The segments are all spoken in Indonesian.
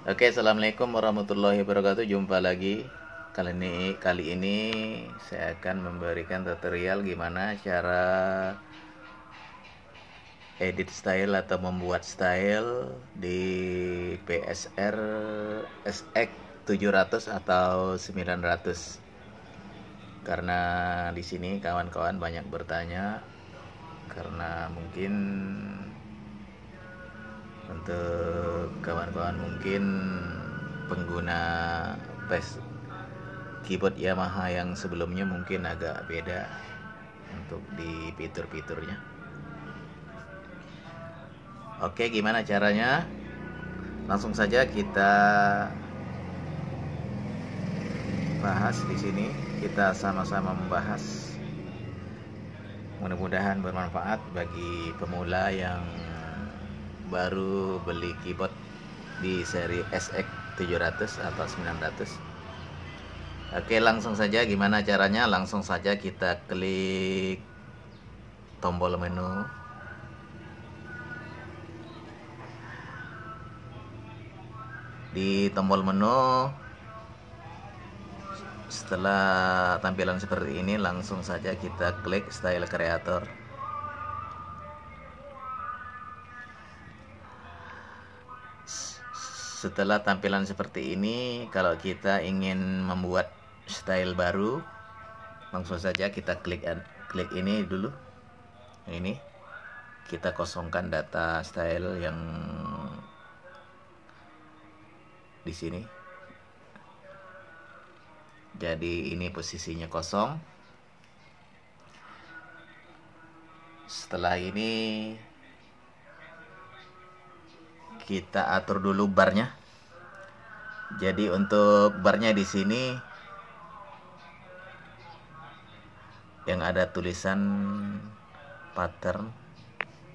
Oke, assalamualaikum warahmatullahi wabarakatuh. Jumpa lagi. Kali ini saya akan memberikan tutorial gimana cara edit style atau membuat style di PSR SX 700 atau 900. Karena di sini kawan-kawan banyak bertanya, karena mungkin untuk kawan-kawan mungkin pengguna keyboard Yamaha yang sebelumnya mungkin agak beda untuk di fitur-fiturnya. Oke, gimana caranya? Langsung saja kita bahas di sini. Kita sama-sama membahas. Mudah-mudahan bermanfaat bagi pemula yang baru beli keyboard di seri SX 700 atau 900. Oke, langsung saja gimana caranya? Langsung saja kita klik tombol menu. Di tombol menu, setelah tampilan seperti ini, langsung saja kita klik Style Creator. Setelah tampilan seperti ini, kalau kita ingin membuat style baru, langsung saja kita klik ini dulu. Ini kita kosongkan data style yang di sini. Jadi ini posisinya kosong. Setelah ini kita atur dulu barnya. Jadi untuk barnya di sini yang ada tulisan pattern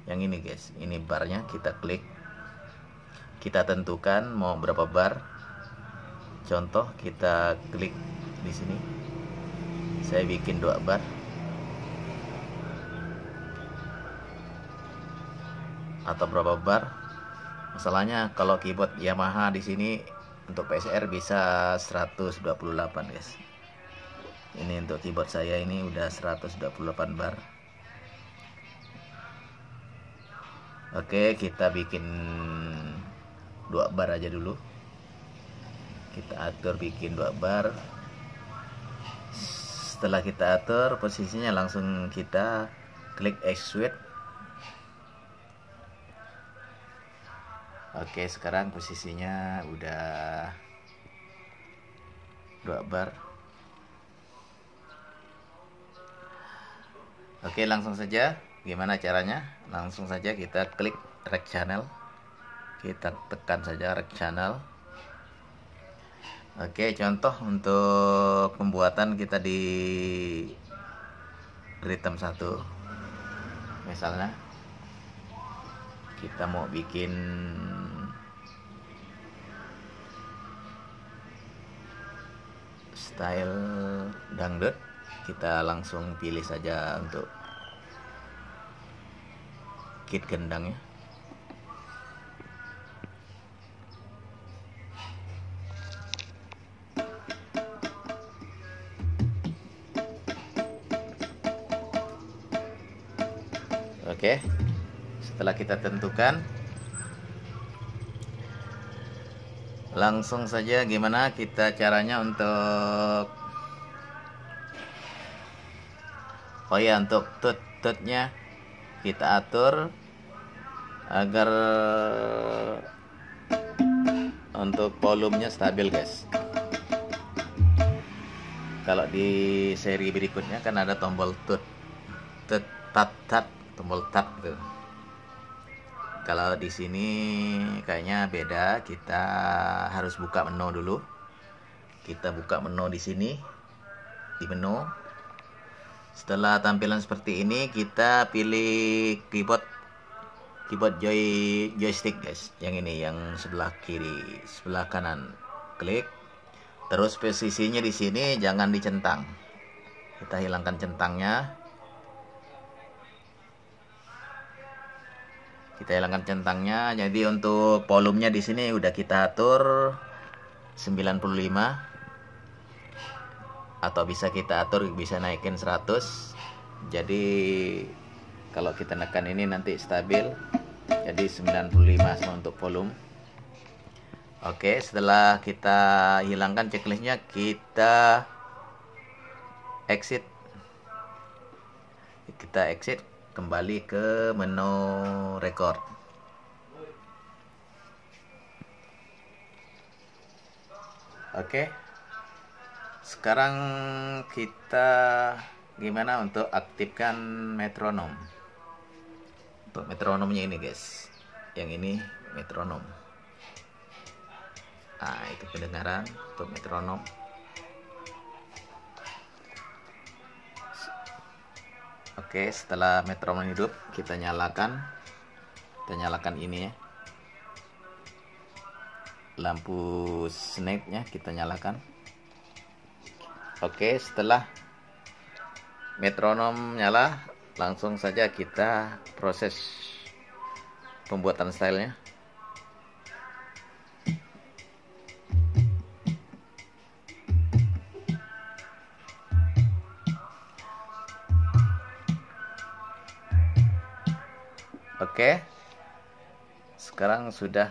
yang ini guys, ini barnya, kita klik, kita tentukan mau berapa bar. Contoh kita klik di sini, saya bikin 2 bar atau berapa bar. Masalahnya kalau keyboard Yamaha di sini untuk PSR bisa 128 guys. Ini untuk keyboard saya ini udah 128 bar. Oke, kita bikin 2 bar aja dulu. Kita atur bikin 2 bar. Setelah kita atur posisinya, langsung kita klik execute. Oke, sekarang posisinya udah 2 bar. Oke, langsung saja gimana caranya? Langsung saja kita klik Rect Channel. Kita tekan saja Rect Channel. Oke, contoh untuk pembuatan kita di rhythm 1. Misalnya kita mau bikin style dangdut, kita langsung pilih saja untuk kit gendangnya. Oke, setelah kita tentukan, langsung saja gimana kita caranya untuk untuk tutnya kita atur agar untuk volumenya stabil guys. Kalau di seri berikutnya kan ada tombol tat, tombol tab gitu. Kalau di sini kayaknya beda, kita harus buka menu dulu. Kita buka menu di sini, di menu. Setelah tampilan seperti ini, kita pilih keyboard joystick guys. Yang ini, yang sebelah kiri, sebelah kanan. Klik. Terus posisinya di sini jangan dicentang. Kita hilangkan centangnya. Kita hilangkan centangnya. Jadi untuk volumenya di sini udah kita atur 95, atau bisa kita atur bisa naikin 100. Jadi kalau kita tekan ini nanti stabil. Jadi 95 sama untuk volume. Oke, setelah kita hilangkan checklistnya, kita exit. Kita exit kembali ke menu record. Oke. Sekarang kita gimana untuk aktifkan metronom. Untuk metronomnya ini guys, yang ini metronom. Nah, itu pendengaran untuk metronom. Oke, setelah metronom hidup, kita nyalakan ini ya. Lampu snake-nya kita nyalakan. Oke, setelah metronom nyala, langsung saja kita proses pembuatan stylenya. Oke, sekarang sudah.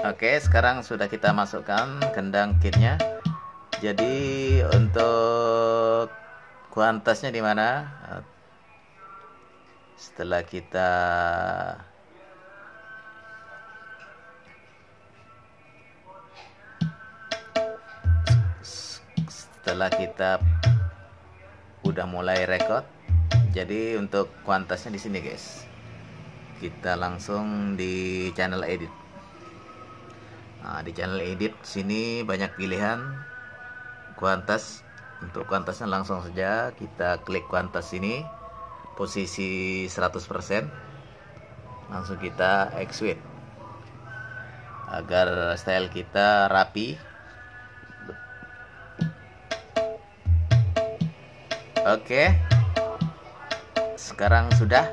Oke, sekarang sudah kita masukkan kendang kitnya. Jadi untuk kuantasnya di mana? Setelah kita udah mulai record, jadi untuk kuantasnya di sini guys, kita langsung di channel edit. Nah, di channel edit sini banyak pilihan kuantas. Untuk kuantasnya langsung saja kita klik kuantas ini, posisi 100%, langsung kita exit agar style kita rapi. Oke, sekarang sudah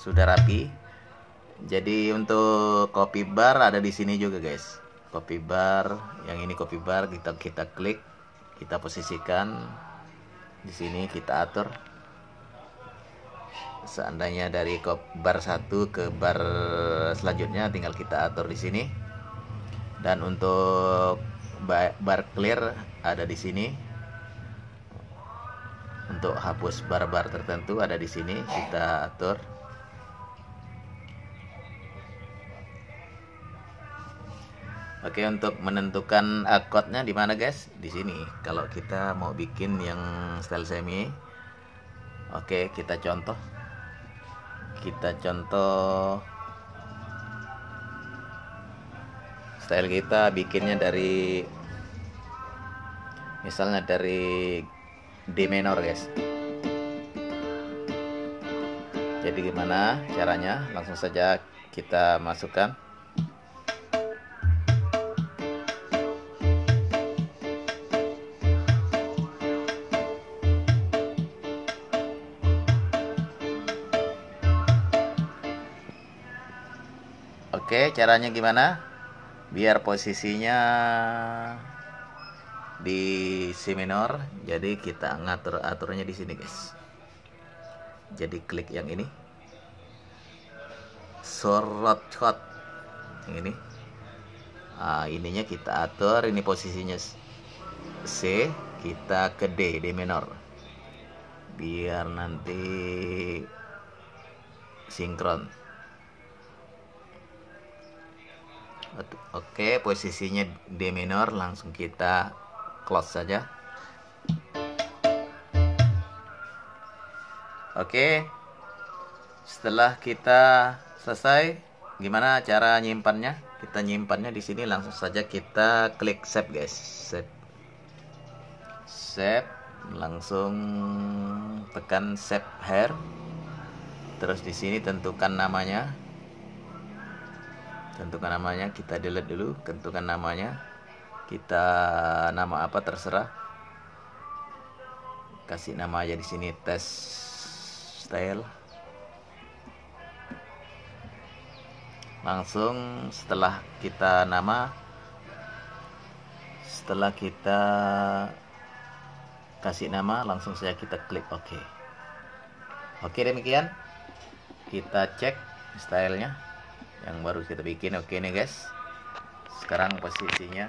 rapi. Jadi untuk copy bar ada di sini juga guys. Copy bar, yang ini copy bar, kita klik, kita posisikan di sini, kita atur. Seandainya dari bar 1 ke bar selanjutnya tinggal kita atur di sini. Dan untuk bar clear ada di sini. Untuk hapus bar-bar tertentu ada di sini, kita atur. Oke, untuk menentukan chordnya di mana guys? Di sini. Kalau kita mau bikin yang style semi, oke, kita contoh. Style kita bikinnya dari, misalnya dari D minor guys. Jadi gimana caranya? Langsung saja kita masukkan. Oke, caranya gimana? Biar posisinya di C minor, jadi kita aturnya di sini guys. Jadi klik yang ini, sorot chord yang ini. Ininya kita atur, ini posisinya C, kita ke D minor, biar nanti sinkron. Oke, posisinya D minor, langsung kita close saja. Oke, setelah kita selesai, gimana cara nyimpannya? Kita nyimpannya di sini, langsung saja kita klik save guys. Save, langsung tekan save here. Terus di sini tentukan namanya. Tentukan namanya, kita delete dulu. Tentukan namanya. Kita nama apa terserah. Kasih nama aja di sini test style. Langsung setelah kita kasih nama, langsung saja kita klik OK. Oke, demikian kita cek stylenya yang baru kita bikin. Oke nih guys, sekarang posisinya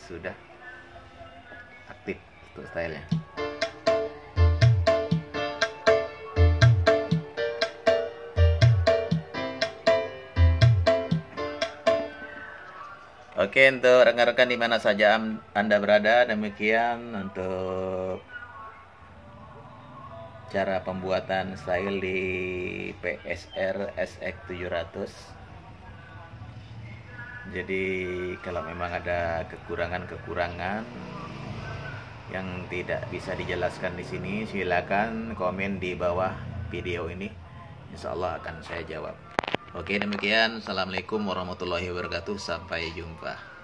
sudah aktif untuk stylenya. Oke, untuk rekan-rekan di mana saja Anda berada, demikian untuk cara pembuatan style di PSR SX700. Jadi kalau memang ada kekurangan yang tidak bisa dijelaskan di sini, silakan komen di bawah video ini. Insya Allah akan saya jawab. Oke, demikian. Assalamualaikum warahmatullahi wabarakatuh. Sampai jumpa.